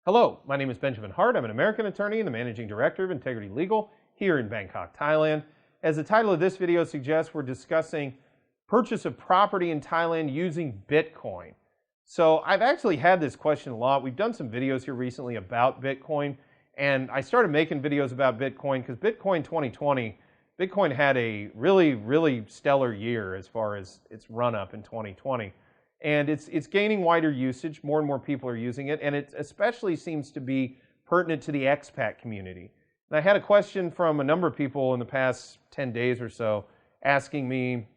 Hello, my name is Benjamin Hart. I'm an American attorney and the managing director of Integrity Legal here in Bangkok, Thailand. As the title of this video suggests, we're discussing purchase of property in Thailand using Bitcoin. So I've actually had this question a lot. We've done some videos here recently about Bitcoin, and I started making videos about Bitcoin because Bitcoin 2020, Bitcoin had a really stellar year as far as its run up in 2020. And it's gaining wider usage. More and more people are using it, and it especially seems to be pertinent to the expat community. And I had a question from a number of people in the past 10 days or so asking me,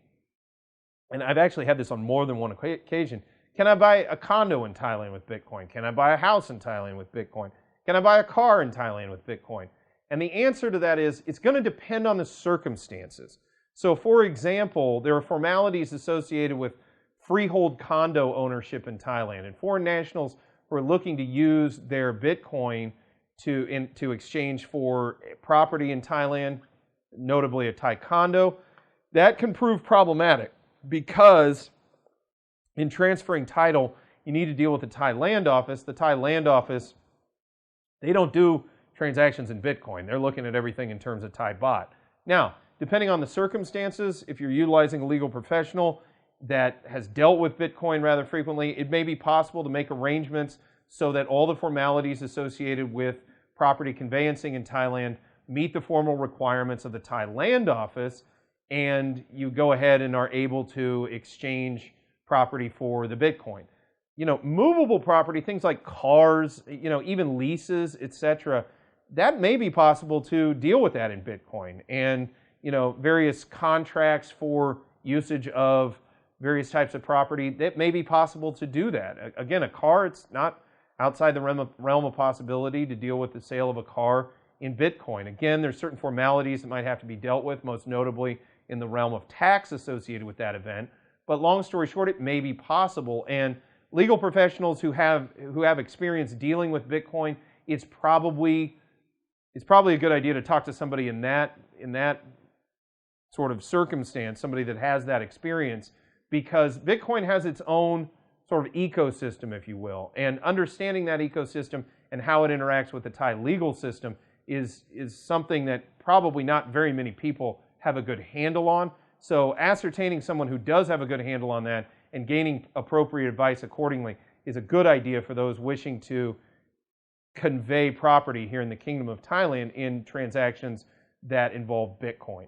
and I've actually had this on more than one occasion, can I buy a condo in Thailand with Bitcoin? Can I buy a house in Thailand with Bitcoin? Can I buy a car in Thailand with Bitcoin? And the answer to that is it's going to depend on the circumstances. So for example, there are formalities associated with freehold condo ownership in Thailand, and foreign nationals who are looking to use their Bitcoin to exchange for property in Thailand, notably a Thai condo, that can prove problematic because in transferring title, you need to deal with the Thai land office. The Thai land office, they don't do transactions in Bitcoin. They're looking at everything in terms of Thai baht. Now, depending on the circumstances, if you're utilizing a legal professional that has dealt with Bitcoin rather frequently, it may be possible to make arrangements so that all the formalities associated with property conveyancing in Thailand meet the formal requirements of the Thai land office, and you go ahead and are able to exchange property for the Bitcoin. Movable property, things like cars, even leases, etc., that may be possible to deal with that in Bitcoin. And, various contracts for usage of various types of property, that may be possible to do that. Again, a car, it's not outside the realm of possibility to deal with the sale of a car in Bitcoin. Again, there's certain formalities that might have to be dealt with, most notably in the realm of tax associated with that event. But long story short, it may be possible. And legal professionals who have experience dealing with Bitcoin, it's probably a good idea to talk to somebody in that sort of circumstance, somebody that has that experience, because Bitcoin has its own sort of ecosystem, if you will, and understanding that ecosystem and how it interacts with the Thai legal system is something that probably not very many people have a good handle on. So ascertaining someone who does have a good handle on that and gaining appropriate advice accordingly is a good idea for those wishing to convey property here in the Kingdom of Thailand in transactions that involve Bitcoin.